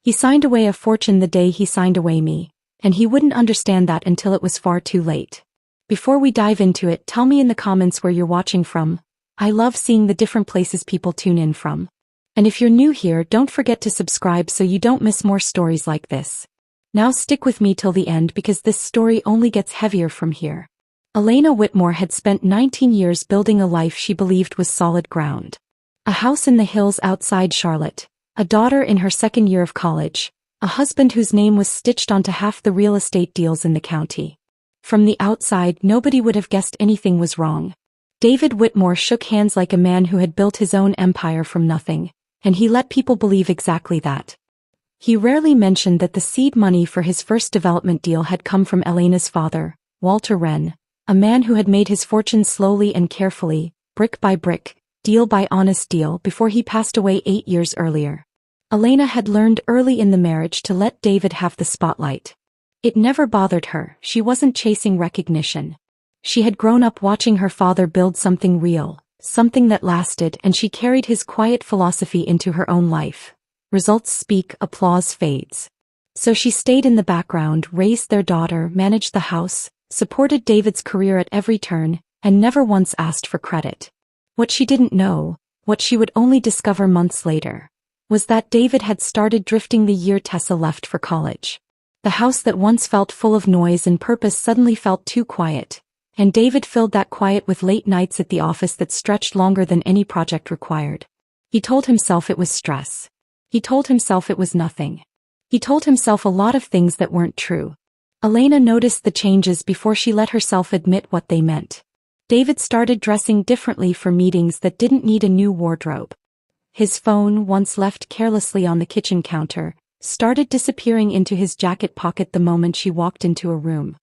He signed away a fortune the day he signed away me, and he wouldn't understand that until it was far too late. Before we dive into it, tell me in the comments where you're watching from. I love seeing the different places people tune in from. And if you're new here, don't forget to subscribe so you don't miss more stories like this. Now stick with me till the end because this story only gets heavier from here. Elena Whitmore had spent 19 years building a life she believed was solid ground. A house in the hills outside Charlotte, a daughter in her second year of college, a husband whose name was stitched onto half the real estate deals in the county. From the outside, nobody would have guessed anything was wrong. David Whitmore shook hands like a man who had built his own empire from nothing, and he let people believe exactly that. He rarely mentioned that the seed money for his first development deal had come from Elena's father, Walter Wren, a man who had made his fortune slowly and carefully, brick by brick, deal by honest deal before he passed away 8 years earlier. Elena had learned early in the marriage to let David have the spotlight. It never bothered her, she wasn't chasing recognition. She had grown up watching her father build something real, something that lasted, and she carried his quiet philosophy into her own life. Results speak, applause fades. So she stayed in the background, raised their daughter, managed the house, supported David's career at every turn, and never once asked for credit. What she didn't know, what she would only discover months later, was that David had started drifting the year Tessa left for college. The house that once felt full of noise and purpose suddenly felt too quiet, and David filled that quiet with late nights at the office that stretched longer than any project required. He told himself it was stress. He told himself it was nothing. He told himself a lot of things that weren't true. Elena noticed the changes before she let herself admit what they meant. David started dressing differently for meetings that didn't need a new wardrobe. His phone, once left carelessly on the kitchen counter, started disappearing into his jacket pocket the moment she walked into a room.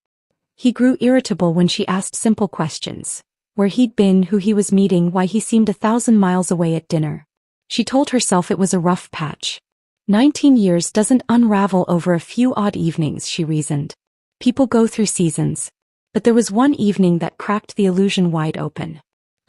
He grew irritable when she asked simple questions. Where he'd been, who he was meeting, why he seemed 1,000 miles away at dinner. She told herself it was a rough patch. 19 years doesn't unravel over a few odd evenings, she reasoned. People go through seasons. But there was one evening that cracked the illusion wide open.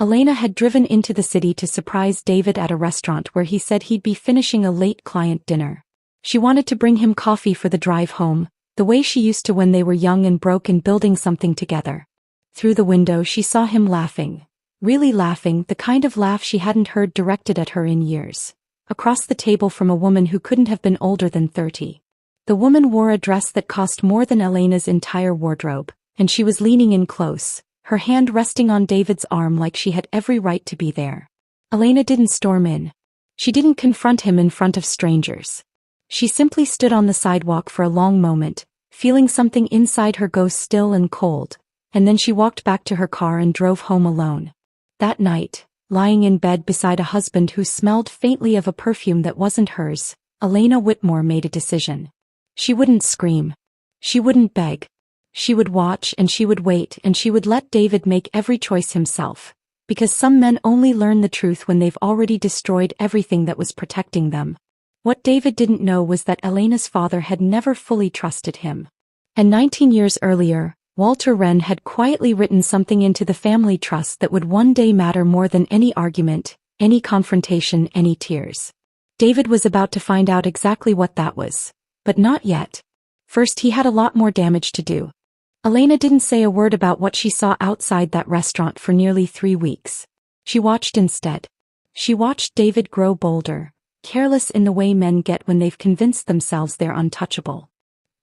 Elena had driven into the city to surprise David at a restaurant where he said he'd be finishing a late client dinner. She wanted to bring him coffee for the drive home, the way she used to when they were young and broke and building something together. Through the window she saw him laughing. Really laughing, the kind of laugh she hadn't heard directed at her in years. Across the table from a woman who couldn't have been older than 30. The woman wore a dress that cost more than Elena's entire wardrobe, and she was leaning in close, her hand resting on David's arm like she had every right to be there. Elena didn't storm in. She didn't confront him in front of strangers. She simply stood on the sidewalk for a long moment, feeling something inside her go still and cold, and then she walked back to her car and drove home alone. That night, lying in bed beside a husband who smelled faintly of a perfume that wasn't hers, Elena Whitmore made a decision. She wouldn't scream. She wouldn't beg. She would watch and she would wait and she would let David make every choice himself, because some men only learn the truth when they've already destroyed everything that was protecting them. What David didn't know was that Elena's father had never fully trusted him. And 19 years earlier, Walter Wren had quietly written something into the family trust that would one day matter more than any argument, any confrontation, any tears. David was about to find out exactly what that was. But not yet. First, he had a lot more damage to do. Elena didn't say a word about what she saw outside that restaurant for nearly 3 weeks. She watched instead. She watched David grow bolder, careless in the way men get when they've convinced themselves they're untouchable.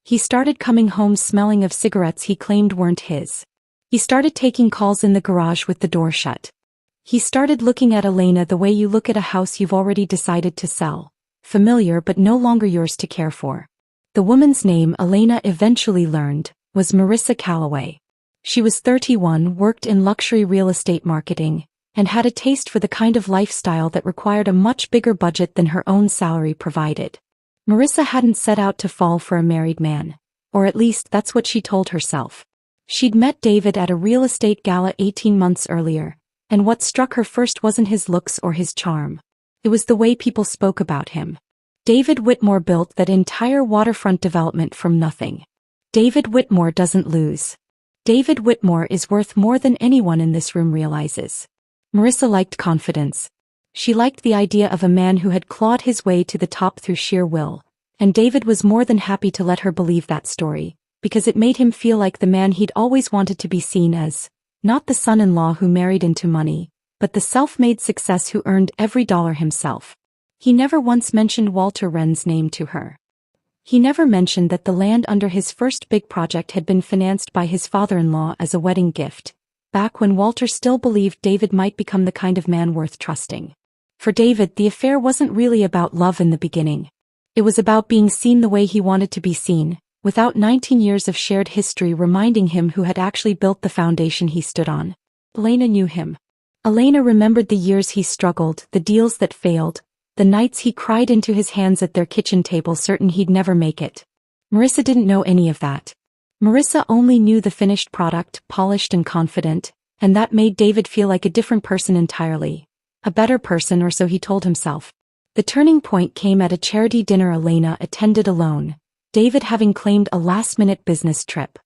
He started coming home smelling of cigarettes he claimed weren't his. He started taking calls in the garage with the door shut. He started looking at Elena the way you look at a house you've already decided to sell, familiar but no longer yours to care for. The woman's name, Elena eventually learned, was Marissa Calloway. She was 31, worked in luxury real estate marketing, and had a taste for the kind of lifestyle that required a much bigger budget than her own salary provided. Marissa hadn't set out to fall for a married man, or at least that's what she told herself. She'd met David at a real estate gala 18 months earlier, and what struck her first wasn't his looks or his charm. It was the way people spoke about him. David Whitmore built that entire waterfront development from nothing. David Whitmore doesn't lose. David Whitmore is worth more than anyone in this room realizes. Marissa liked confidence. She liked the idea of a man who had clawed his way to the top through sheer will, And David was more than happy to let her believe that story, because it made him feel like the man he'd always wanted to be seen as, not the son-in-law who married into money, but the self-made success who earned every dollar himself. He never once mentioned Walter Wren's name to her. He never mentioned that the land under his first big project had been financed by his father-in-law as a wedding gift, back when Walter still believed David might become the kind of man worth trusting. For David, the affair wasn't really about love in the beginning. It was about being seen the way he wanted to be seen, without 19 years of shared history reminding him who had actually built the foundation he stood on. Elena knew him. Elena remembered the years he struggled, the deals that failed, the nights he cried into his hands at their kitchen table certain he'd never make it. Marissa didn't know any of that. Marissa only knew the finished product, polished and confident, and that made David feel like a different person entirely. A better person, or so he told himself. The turning point came at a charity dinner Elena attended alone, David having claimed a last-minute business trip.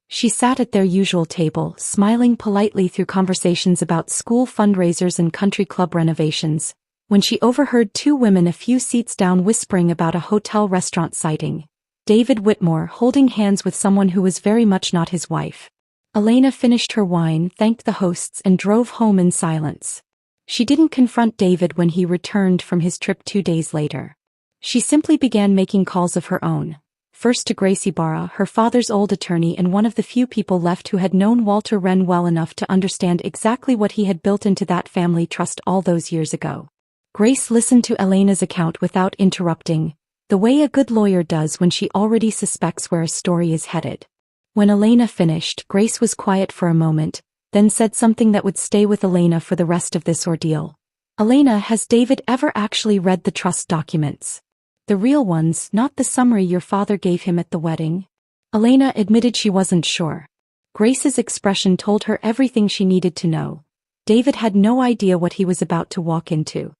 She sat at their usual table, smiling politely through conversations about school fundraisers and country club renovations, when she overheard two women a few seats down whispering about a hotel-restaurant sighting. David Whitmore holding hands with someone who was very much not his wife. Elena finished her wine, thanked the hosts and drove home in silence. She didn't confront David when he returned from his trip 2 days later. She simply began making calls of her own. First to Gracie Barra, her father's old attorney and one of the few people left who had known Walter Wren well enough to understand exactly what he had built into that family trust all those years ago. Grace listened to Elena's account without interrupting, the way a good lawyer does when she already suspects where a story is headed. When Elena finished, Grace was quiet for a moment, then said something that would stay with Elena for the rest of this ordeal. Elena, has David ever actually read the trust documents? The real ones, not the summary your father gave him at the wedding? Elena admitted she wasn't sure. Grace's expression told her everything she needed to know. David had no idea what he was about to walk into.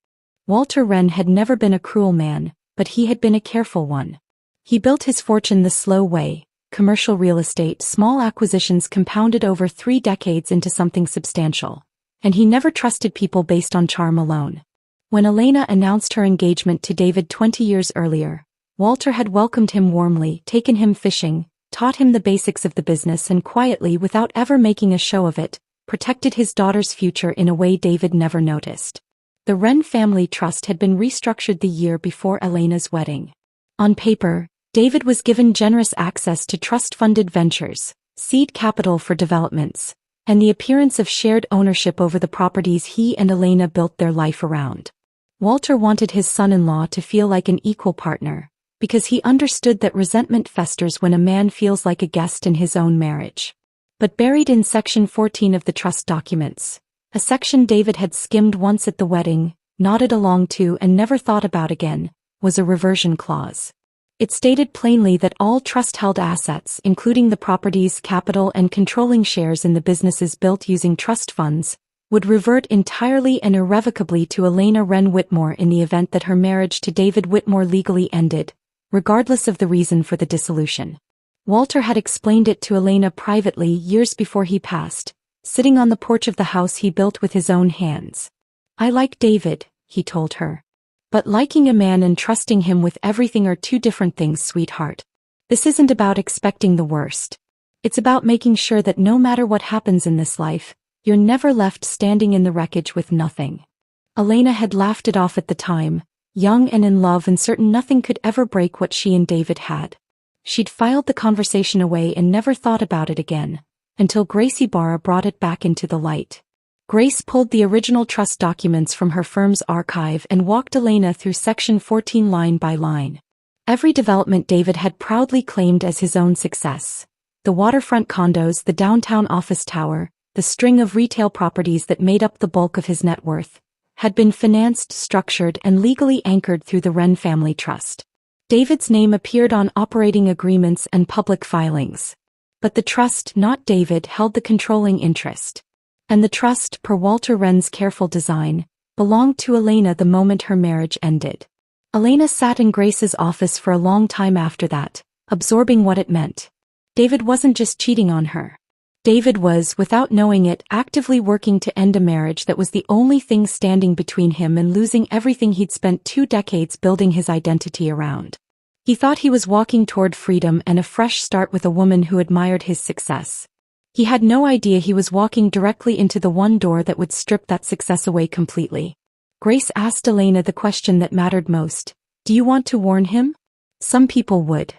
Walter Wren had never been a cruel man, but he had been a careful one. He built his fortune the slow way, commercial real estate, small acquisitions compounded over 3 decades into something substantial. And he never trusted people based on charm alone. When Elena announced her engagement to David 20 years earlier, Walter had welcomed him warmly, taken him fishing, taught him the basics of the business and quietly, without ever making a show of it, protected his daughter's future in a way David never noticed. The Wren family trust had been restructured the year before Elena's wedding. On paper, David was given generous access to trust-funded ventures, seed capital for developments, and the appearance of shared ownership over the properties he and Elena built their life around. Walter wanted his son-in-law to feel like an equal partner, because he understood that resentment festers when a man feels like a guest in his own marriage. But buried in Section 14 of the trust documents, a section David had skimmed once at the wedding, nodded along to and never thought about again, was a reversion clause. It stated plainly that all trust-held assets, including the properties, capital and controlling shares in the businesses built using trust funds, would revert entirely and irrevocably to Elena Wren Whitmore in the event that her marriage to David Whitmore legally ended, regardless of the reason for the dissolution. Walter had explained it to Elena privately years before he passed, sitting on the porch of the house he built with his own hands. "I like David," he told her. "But liking a man and trusting him with everything are two different things, sweetheart. This isn't about expecting the worst. It's about making sure that no matter what happens in this life, you're never left standing in the wreckage with nothing." Elena had laughed it off at the time, young and in love and certain nothing could ever break what she and David had. She'd filed the conversation away and never thought about it again, until Gracie Barra brought it back into the light. Grace pulled the original trust documents from her firm's archive and walked Elena through Section 14 line by line. Every development David had proudly claimed as his own success. The waterfront condos, the downtown office tower, the string of retail properties that made up the bulk of his net worth, had been financed, structured, and legally anchored through the Wren family trust. David's name appeared on operating agreements and public filings. But the trust, not David, held the controlling interest. And the trust, per Walter Wren's careful design, belonged to Elena the moment her marriage ended. Elena sat in Grace's office for a long time after that, absorbing what it meant. David wasn't just cheating on her. David was, without knowing it, actively working to end a marriage that was the only thing standing between him and losing everything he'd spent 2 decades building his identity around. He thought he was walking toward freedom and a fresh start with a woman who admired his success. He had no idea he was walking directly into the one door that would strip that success away completely. Grace asked Elena the question that mattered most. Do you want to warn him? Some people would.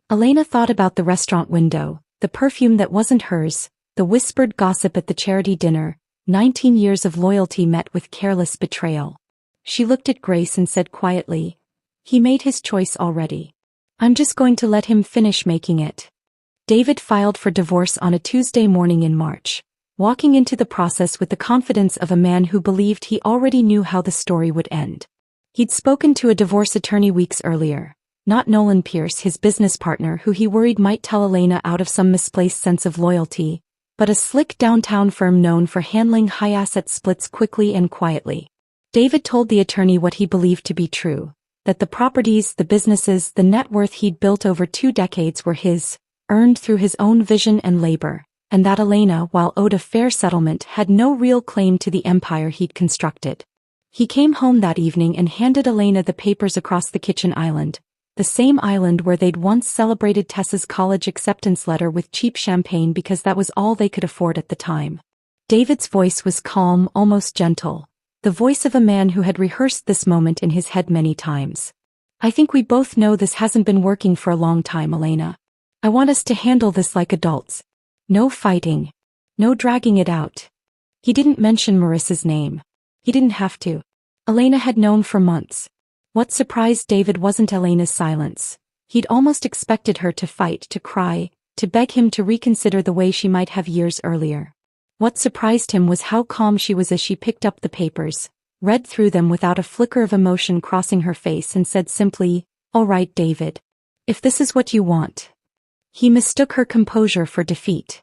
Elena thought about the restaurant window, the perfume that wasn't hers, the whispered gossip at the charity dinner, 19 years of loyalty met with careless betrayal. She looked at Grace and said quietly, "He made his choice already. I'm just going to let him finish making it." David filed for divorce on a Tuesday morning in March, walking into the process with the confidence of a man who believed he already knew how the story would end. He'd spoken to a divorce attorney weeks earlier, not Nolan Pierce, his business partner who he worried might tell Elena out of some misplaced sense of loyalty, but a slick downtown firm known for handling high-asset splits quickly and quietly. David told the attorney what he believed to be true, that the properties, the businesses, the net worth he'd built over 2 decades were his, earned through his own vision and labor, and that Elena, while owed a fair settlement, had no real claim to the empire he'd constructed. He came home that evening and handed Elena the papers across the kitchen island, the same island where they'd once celebrated Tessa's college acceptance letter with cheap champagne because that was all they could afford at the time. David's voice was calm, almost gentle, the voice of a man who had rehearsed this moment in his head many times. "I think we both know this hasn't been working for a long time, Elena. I want us to handle this like adults. No fighting. No dragging it out." He didn't mention Marissa's name. He didn't have to. Elena had known for months. What surprised David wasn't Elena's silence. He'd almost expected her to fight, to cry, to beg him to reconsider the way she might have years earlier. What surprised him was how calm she was as she picked up the papers, read through them without a flicker of emotion crossing her face and said simply, "All right, David. If this is what you want." He mistook her composure for defeat.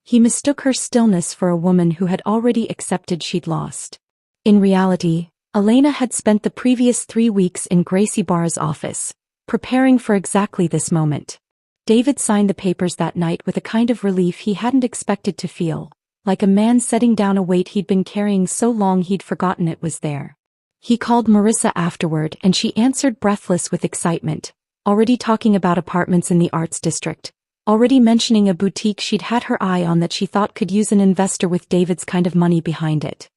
He mistook her stillness for a woman who had already accepted she'd lost. In reality, Elena had spent the previous 3 weeks in Gracie Barra's office, preparing for exactly this moment. David signed the papers that night with a kind of relief he hadn't expected to feel, like a man setting down a weight he'd been carrying so long he'd forgotten it was there. He called Marissa afterward and she answered breathless with excitement, already talking about apartments in the arts district, already mentioning a boutique she'd had her eye on that she thought could use an investor with David's kind of money behind it.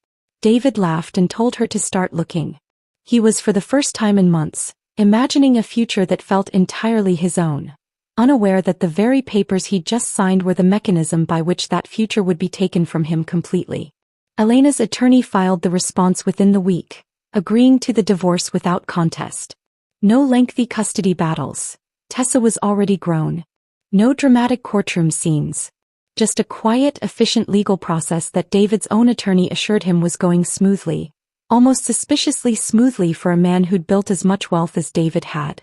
David laughed and told her to start looking. He was for the first time in months, imagining a future that felt entirely his own, unaware that the very papers he'd just signed were the mechanism by which that future would be taken from him completely. Elena's attorney filed the response within the week, agreeing to the divorce without contest. No lengthy custody battles. Tessa was already grown. No dramatic courtroom scenes. Just a quiet, efficient legal process that David's own attorney assured him was going smoothly, almost suspiciously smoothly for a man who'd built as much wealth as David had.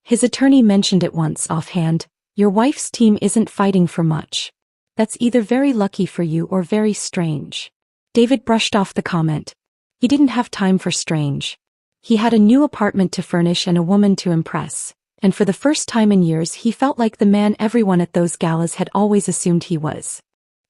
His attorney mentioned it once offhand, "Your wife's team isn't fighting for much. That's either very lucky for you or very strange." David brushed off the comment. He didn't have time for strange. He had a new apartment to furnish and a woman to impress, and for the first time in years he felt like the man everyone at those galas had always assumed he was.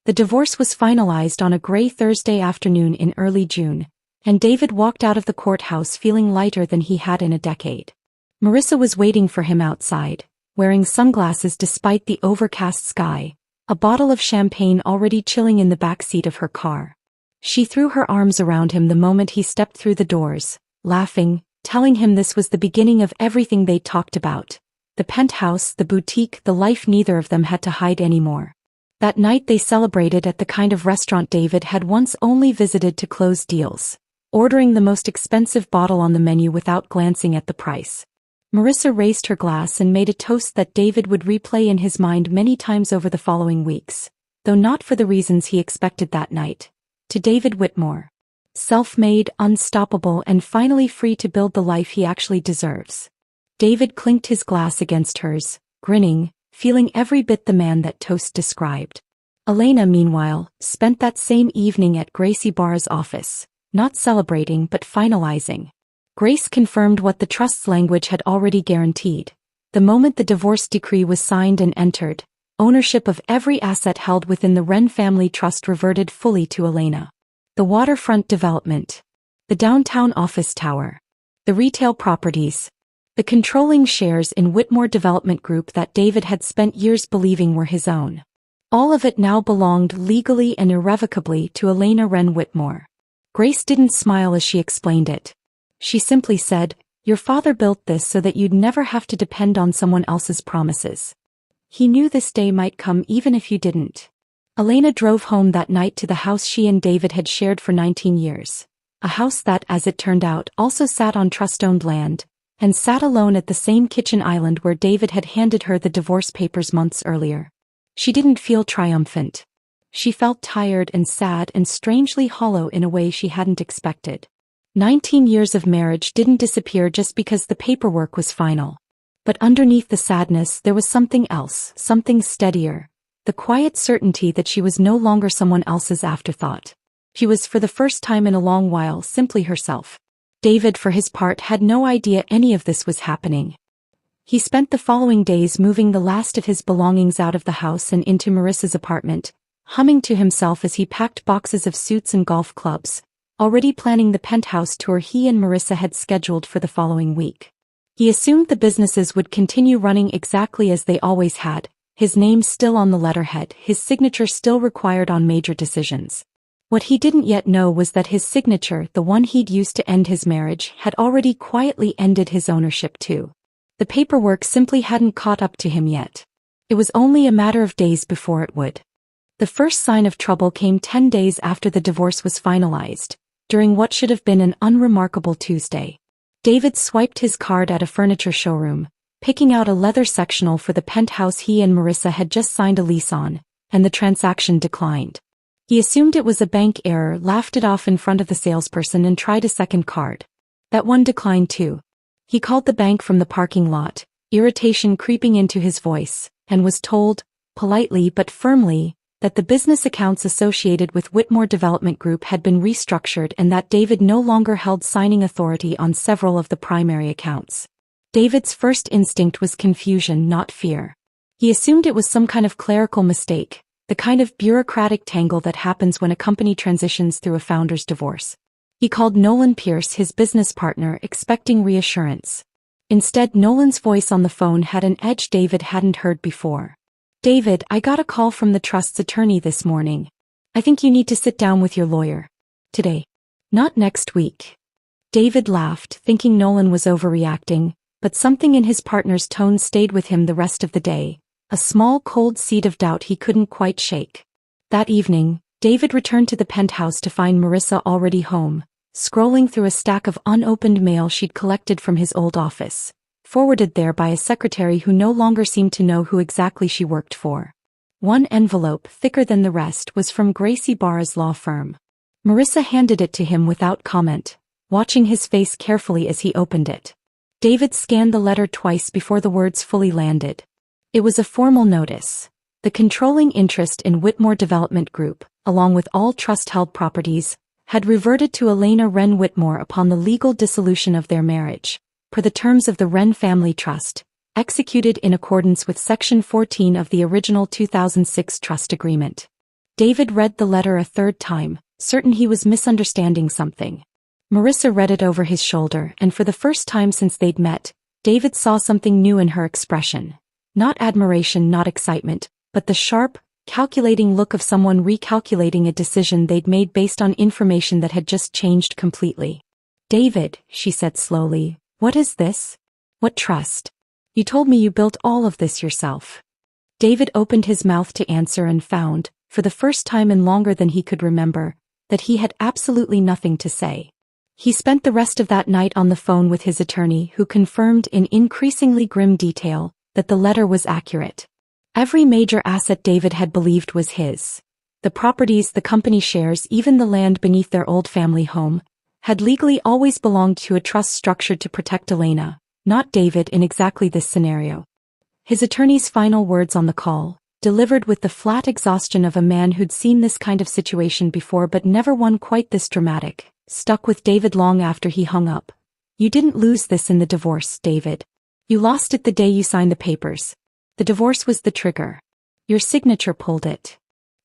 The divorce was finalized on a gray Thursday afternoon in early June, and David walked out of the courthouse feeling lighter than he had in a decade. Marissa was waiting for him outside, wearing sunglasses despite the overcast sky, a bottle of champagne already chilling in the back seat of her car. She threw her arms around him the moment he stepped through the doors, laughing, telling him this was the beginning of everything they'd talked about. The penthouse, the boutique, the life neither of them had to hide anymore. That night they celebrated at the kind of restaurant David had once only visited to close deals, ordering the most expensive bottle on the menu without glancing at the price. Marissa raised her glass and made a toast that David would replay in his mind many times over the following weeks, though not for the reasons he expected that night. To David Whitmore. Self-made, unstoppable, and finally free to build the life he actually deserves. David clinked his glass against hers, grinning, feeling every bit the man that toast described. Elena, meanwhile, spent that same evening at Gracie Barra's office, not celebrating but finalizing. Grace confirmed what the trust's language had already guaranteed. The moment the divorce decree was signed and entered, ownership of every asset held within the Wren family trust reverted fully to Elena. The waterfront development, the downtown office tower, the retail properties, The controlling shares in Whitmore Development Group that David had spent years believing were his own. All of it now belonged legally and irrevocably to Elena Wren Whitmore. Grace didn't smile as she explained it. She simply said, "Your father built this so that you'd never have to depend on someone else's promises. He knew this day might come even if you didn't." Elena drove home that night to the house she and David had shared for 19 years. A house that, as it turned out, also sat on trust-owned land, and sat alone at the same kitchen island where David had handed her the divorce papers months earlier. She didn't feel triumphant. She felt tired and sad and strangely hollow in a way she hadn't expected. 19 years of marriage didn't disappear just because the paperwork was final. But underneath the sadness there was something else, something steadier. The quiet certainty that she was no longer someone else's afterthought. She was, for the first time in a long while, simply herself. David, for his part, had no idea any of this was happening. He spent the following days moving the last of his belongings out of the house and into Marissa's apartment, humming to himself as he packed boxes of suits and golf clubs, already planning the penthouse tour he and Marissa had scheduled for the following week. He assumed the businesses would continue running exactly as they always had, his name still on the letterhead, his signature still required on major decisions. What he didn't yet know was that his signature, the one he'd used to end his marriage, had already quietly ended his ownership too. The paperwork simply hadn't caught up to him yet. It was only a matter of days before it would. The first sign of trouble came 10 days after the divorce was finalized, during what should have been an unremarkable Tuesday. David swiped his card at a furniture showroom, picking out a leather sectional for the penthouse he and Marissa had just signed a lease on, and the transaction declined. He assumed it was a bank error, laughed it off in front of the salesperson and tried a second card. That one declined too. He called the bank from the parking lot, irritation creeping into his voice, and was told, politely but firmly, that the business accounts associated with Whitmore Development Group had been restructured and that David no longer held signing authority on several of the primary accounts. David's first instinct was confusion, not fear. He assumed it was some kind of clerical mistake, the kind of bureaucratic tangle that happens when a company transitions through a founder's divorce. He called Nolan Pierce, his business partner, expecting reassurance. Instead, Nolan's voice on the phone had an edge David hadn't heard before. "David, I got a call from the trust's attorney this morning. I think you need to sit down with your lawyer. Today. Not next week." David laughed, thinking Nolan was overreacting, but something in his partner's tone stayed with him the rest of the day, a small cold seed of doubt he couldn't quite shake. That evening, David returned to the penthouse to find Marissa already home, scrolling through a stack of unopened mail she'd collected from his old office, forwarded there by a secretary who no longer seemed to know who exactly she worked for. One envelope, thicker than the rest, was from Gracie Barra's law firm. Marissa handed it to him without comment, watching his face carefully as he opened it. David scanned the letter twice before the words fully landed. It was a formal notice. The controlling interest in Whitmore Development Group, along with all trust-held properties, had reverted to Elena Wren Whitmore upon the legal dissolution of their marriage, per the terms of the Wren Family Trust, executed in accordance with Section 14 of the original 2006 trust agreement. David read the letter a third time, certain he was misunderstanding something. Marissa read it over his shoulder, and for the first time since they'd met, David saw something new in her expression. Not admiration, not excitement, but the sharp, calculating look of someone recalculating a decision they'd made based on information that had just changed completely. "David," she said slowly, "what is this? What trust? You told me you built all of this yourself." David opened his mouth to answer and found, for the first time in longer than he could remember, that he had absolutely nothing to say. He spent the rest of that night on the phone with his attorney, who confirmed in increasingly grim detail that the letter was accurate. Every major asset David had believed was his. The properties, the company shares, even the land beneath their old family home, had legally always belonged to a trust structured to protect Elena, not David in exactly this scenario. His attorney's final words on the call, delivered with the flat exhaustion of a man who'd seen this kind of situation before but never one quite this dramatic, stuck with David long after he hung up. "You didn't lose this in the divorce, David. You lost it the day you signed the papers. The divorce was the trigger. Your signature pulled it."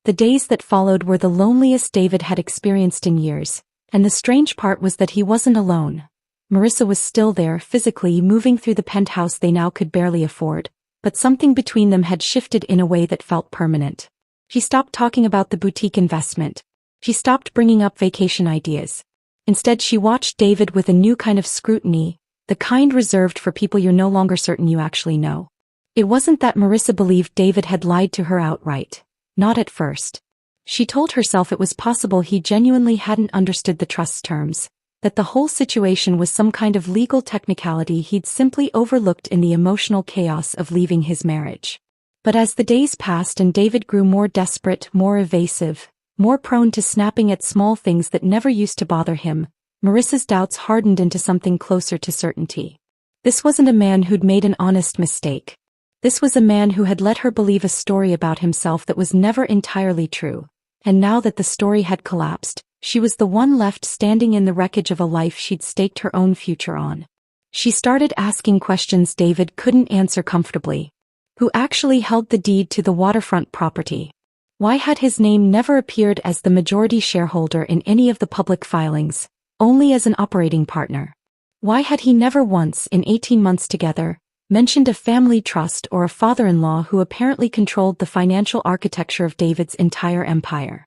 The days that followed were the loneliest David had experienced in years, and the strange part was that he wasn't alone. Marissa was still there, physically moving through the penthouse they now could barely afford, but something between them had shifted in a way that felt permanent. She stopped talking about the boutique investment. She stopped bringing up vacation ideas. Instead, she watched David with a new kind of scrutiny, the kind reserved for people you're no longer certain you actually know. It wasn't that Marissa believed David had lied to her outright. Not at first. She told herself it was possible he genuinely hadn't understood the trust's terms, that the whole situation was some kind of legal technicality he'd simply overlooked in the emotional chaos of leaving his marriage. But as the days passed and David grew more desperate, more evasive, more prone to snapping at small things that never used to bother him, Marissa's doubts hardened into something closer to certainty. This wasn't a man who'd made an honest mistake. This was a man who had let her believe a story about himself that was never entirely true, and now that the story had collapsed, she was the one left standing in the wreckage of a life she'd staked her own future on. She started asking questions David couldn't answer comfortably. Who actually held the deed to the waterfront property? Why had his name never appeared as the majority shareholder in any of the public filings, only as an operating partner? Why had he never once, in 18 months together, mentioned a family trust or a father-in-law who apparently controlled the financial architecture of David's entire empire?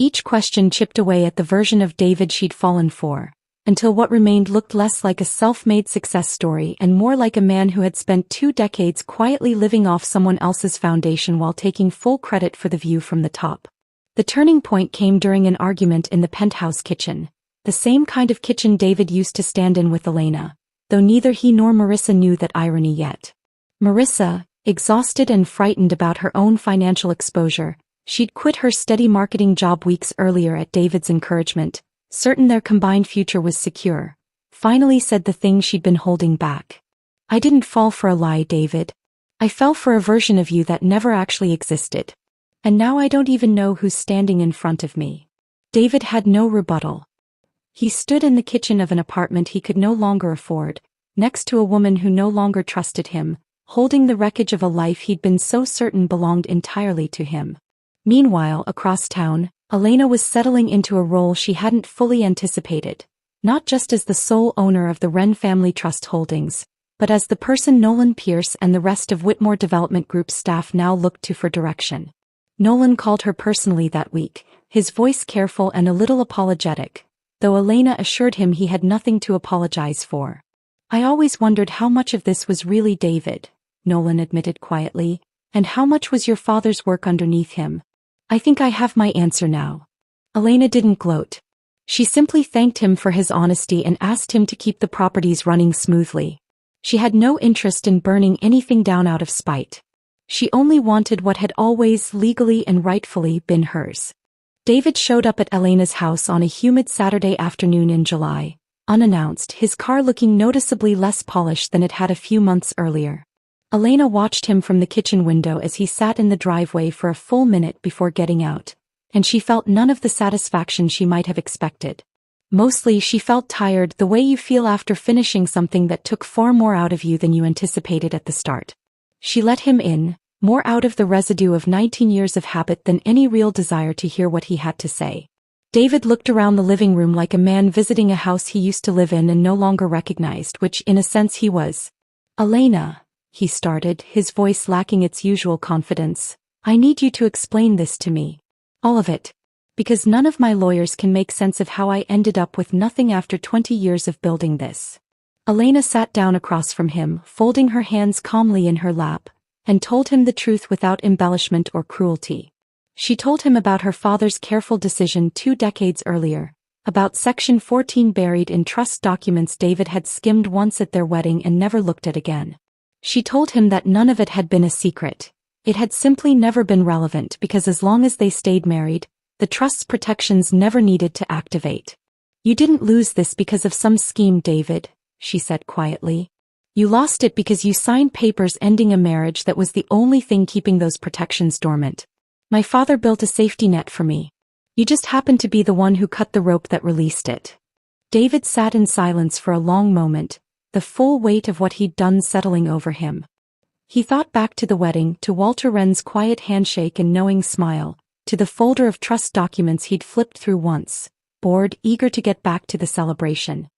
Each question chipped away at the version of David she'd fallen for, until what remained looked less like a self-made success story and more like a man who had spent 2 decades quietly living off someone else's foundation while taking full credit for the view from the top. The turning point came during an argument in the penthouse kitchen, the same kind of kitchen David used to stand in with Elena, though neither he nor Marissa knew that irony yet. Marissa, exhausted and frightened about her own financial exposure, she'd quit her steady marketing job weeks earlier at David's encouragement, certain their combined future was secure, finally said the thing she'd been holding back. I didn't fall for a lie, David. I fell for a version of you that never actually existed. And now I don't even know who's standing in front of me. David had no rebuttal. He stood in the kitchen of an apartment he could no longer afford, next to a woman who no longer trusted him, holding the wreckage of a life he'd been so certain belonged entirely to him. Meanwhile, across town, Elena was settling into a role she hadn't fully anticipated, not just as the sole owner of the Wren Family Trust holdings, but as the person Nolan Pierce and the rest of Whitmore Development Group's staff now looked to for direction. Nolan called her personally that week, his voice careful and a little apologetic, though Elena assured him he had nothing to apologize for. I always wondered how much of this was really David, Nolan admitted quietly, and how much was your father's work underneath him. I think I have my answer now. Elena didn't gloat. She simply thanked him for his honesty and asked him to keep the properties running smoothly. She had no interest in burning anything down out of spite. She only wanted what had always legally and rightfully been hers. David showed up at Elena's house on a humid Saturday afternoon in July, unannounced, his car looking noticeably less polished than it had a few months earlier. Elena watched him from the kitchen window as he sat in the driveway for a full minute before getting out, and she felt none of the satisfaction she might have expected. Mostly she felt tired, the way you feel after finishing something that took far more out of you than you anticipated at the start. She let him in, more out of the residue of 19 years of habit than any real desire to hear what he had to say. David looked around the living room like a man visiting a house he used to live in and no longer recognized, which in a sense he was. Elena, he started, his voice lacking its usual confidence, I need you to explain this to me. All of it. Because none of my lawyers can make sense of how I ended up with nothing after 20 years of building this. Elena sat down across from him, folding her hands calmly in her lap, and told him the truth without embellishment or cruelty. She told him about her father's careful decision 2 decades earlier, about Section 14 buried in trust documents David had skimmed once at their wedding and never looked at again. She told him that none of it had been a secret. It had simply never been relevant because as long as they stayed married, the trust's protections never needed to activate. You didn't lose this because of some scheme, David, she said quietly. You lost it because you signed papers ending a marriage that was the only thing keeping those protections dormant. My father built a safety net for me. You just happened to be the one who cut the rope that released it. David sat in silence for a long moment, the full weight of what he'd done settling over him. He thought back to the wedding, to Walter Wren's quiet handshake and knowing smile, to the folder of trust documents he'd flipped through once, bored, eager to get back to the celebration.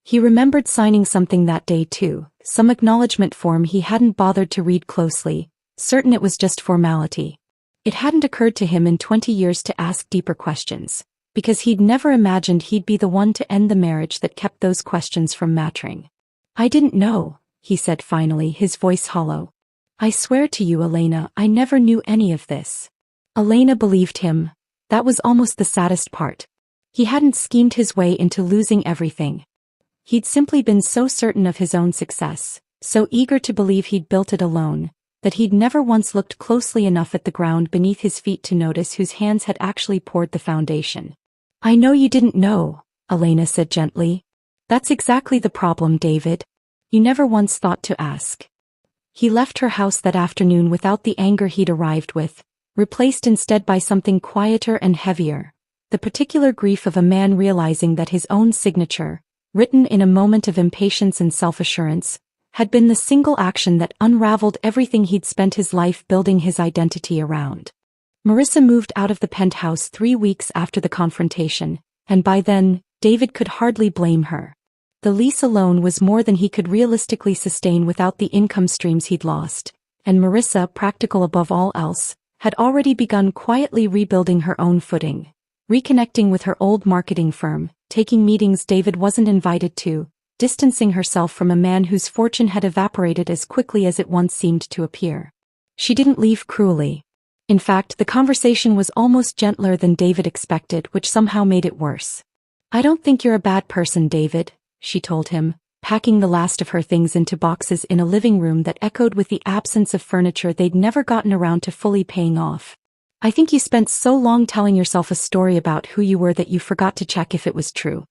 He remembered signing something that day too, some acknowledgement form he hadn't bothered to read closely, certain it was just formality. It hadn't occurred to him in 20 years to ask deeper questions, because he'd never imagined he'd be the one to end the marriage that kept those questions from mattering. "I didn't know," he said finally, his voice hollow. "I swear to you, Elena, I never knew any of this." Elena believed him. That was almost the saddest part. He hadn't schemed his way into losing everything. He'd simply been so certain of his own success, so eager to believe he'd built it alone, that he'd never once looked closely enough at the ground beneath his feet to notice whose hands had actually poured the foundation. "I know you didn't know," Elena said gently. "That's exactly the problem, David. You never once thought to ask." He left her house that afternoon without the anger he'd arrived with, replaced instead by something quieter and heavier, the particular grief of a man realizing that his own signature, written in a moment of impatience and self-assurance, had been the single action that unraveled everything he'd spent his life building his identity around. Marissa moved out of the penthouse 3 weeks after the confrontation, and by then, David could hardly blame her. The lease alone was more than he could realistically sustain without the income streams he'd lost, and Marissa, practical above all else, had already begun quietly rebuilding her own footing, reconnecting with her old marketing firm, taking meetings David wasn't invited to, distancing herself from a man whose fortune had evaporated as quickly as it once seemed to appear. She didn't leave cruelly. In fact, the conversation was almost gentler than David expected, which somehow made it worse. "I don't think you're a bad person, David," she told him, packing the last of her things into boxes in a living room that echoed with the absence of furniture they'd never gotten around to fully paying off. "I think you spent so long telling yourself a story about who you were that you forgot to check if it was true.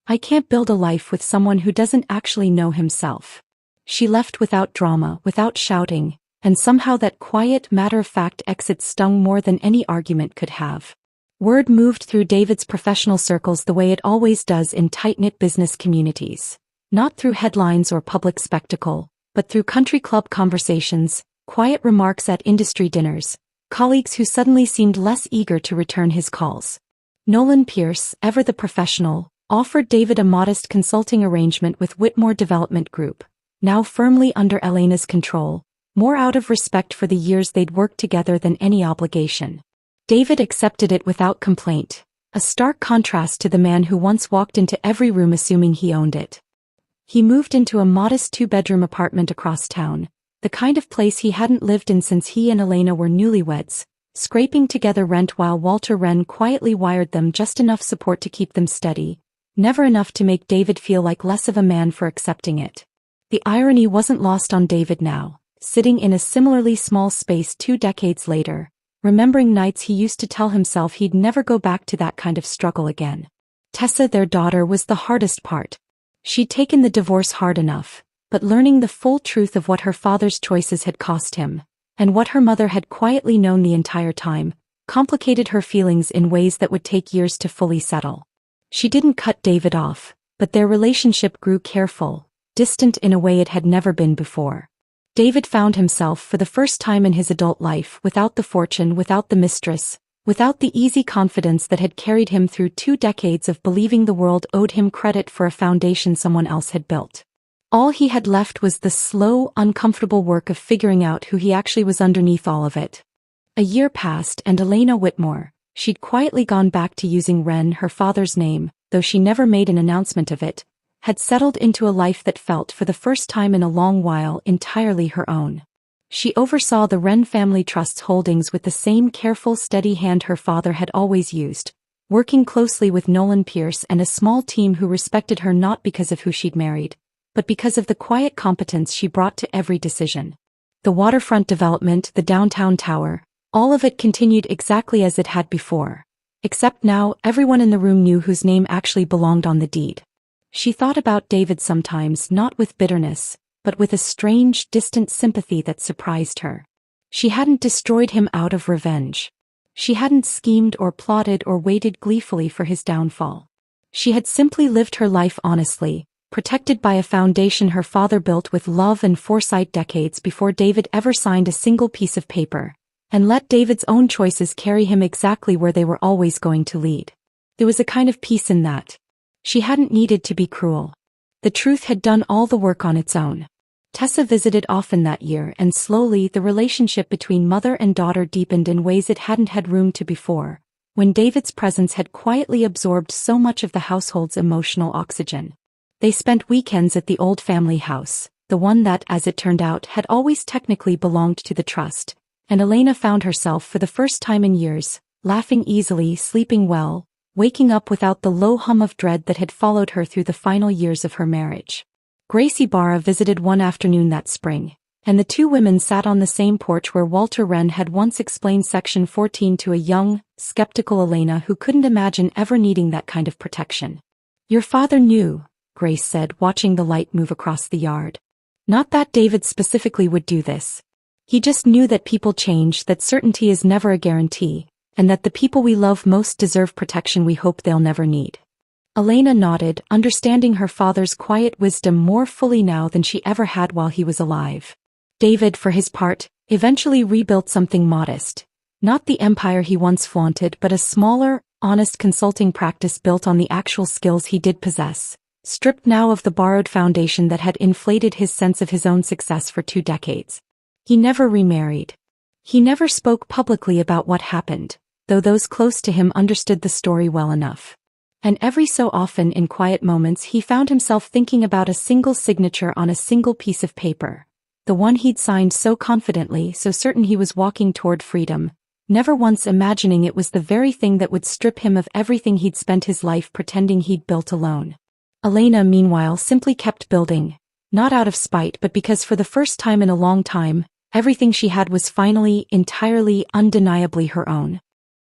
I can't build a life with someone who doesn't actually know himself." She left without drama, without shouting, and somehow that quiet, matter-of-fact exit stung more than any argument could have. Word moved through David's professional circles the way it always does in tight-knit business communities. Not through headlines or public spectacle, but through country club conversations, quiet remarks at industry dinners, colleagues who suddenly seemed less eager to return his calls. Nolan Pierce, ever the professional, offered David a modest consulting arrangement with Whitmore Development Group, now firmly under Elena's control, more out of respect for the years they'd worked together than any obligation. David accepted it without complaint, a stark contrast to the man who once walked into every room assuming he owned it. He moved into a modest 2-bedroom apartment across town, the kind of place he hadn't lived in since he and Elena were newlyweds, scraping together rent while Walter Wren quietly wired them just enough support to keep them steady, never enough to make David feel like less of a man for accepting it. The irony wasn't lost on David now, sitting in a similarly small space 2 decades later, remembering nights he used to tell himself he'd never go back to that kind of struggle again. Tessa, their daughter, was the hardest part. She'd taken the divorce hard enough, but learning the full truth of what her father's choices had cost him, and what her mother had quietly known the entire time, complicated her feelings in ways that would take years to fully settle. She didn't cut David off, but their relationship grew careful, distant in a way it had never been before. David found himself for the first time in his adult life without the fortune, without the mistress, without the easy confidence that had carried him through 2 decades of believing the world owed him credit for a foundation someone else had built. All he had left was the slow, uncomfortable work of figuring out who he actually was underneath all of it. A year passed and Elena Whitmore, she'd quietly gone back to using Wren, her father's name, though she never made an announcement of it, had settled into a life that felt for the first time in a long while entirely her own. She oversaw the Wren family trust's holdings with the same careful, steady hand her father had always used, working closely with Nolan Pierce and a small team who respected her not because of who she'd married, but because of the quiet competence she brought to every decision. The waterfront development, the downtown tower, all of it continued exactly as it had before. Except now, everyone in the room knew whose name actually belonged on the deed. She thought about David sometimes not with bitterness, but with a strange, distant sympathy that surprised her. She hadn't destroyed him out of revenge. She hadn't schemed or plotted or waited gleefully for his downfall. She had simply lived her life honestly, protected by a foundation her father built with love and foresight decades before David ever signed a single piece of paper, and let David's own choices carry him exactly where they were always going to lead. There was a kind of peace in that. She hadn't needed to be cruel. The truth had done all the work on its own. Tessa visited often that year, and slowly the relationship between mother and daughter deepened in ways it hadn't had room to before, when David's presence had quietly absorbed so much of the household's emotional oxygen. They spent weekends at the old family house, the one that, as it turned out, had always technically belonged to the trust, and Elena found herself for the first time in years, laughing easily, sleeping well, waking up without the low hum of dread that had followed her through the final years of her marriage. Grace Ibarra visited one afternoon that spring, and the two women sat on the same porch where Walter Wren had once explained Section 14 to a young, skeptical Elena who couldn't imagine ever needing that kind of protection. "Your father knew," Grace said, watching the light move across the yard. "Not that David specifically would do this. He just knew that people change, that certainty is never a guarantee, and that the people we love most deserve protection we hope they'll never need." Elena nodded, understanding her father's quiet wisdom more fully now than she ever had while he was alive. David, for his part, eventually rebuilt something modest. Not the empire he once flaunted, but a smaller, honest consulting practice built on the actual skills he did possess, stripped now of the borrowed foundation that had inflated his sense of his own success for 2 decades. He never remarried. He never spoke publicly about what happened, though those close to him understood the story well enough. And every so often in quiet moments he found himself thinking about a single signature on a single piece of paper, the one he'd signed so confidently, so certain he was walking toward freedom, never once imagining it was the very thing that would strip him of everything he'd spent his life pretending he'd built alone. Elena, meanwhile, simply kept building, not out of spite but because for the first time in a long time, everything she had was finally, entirely, undeniably her own.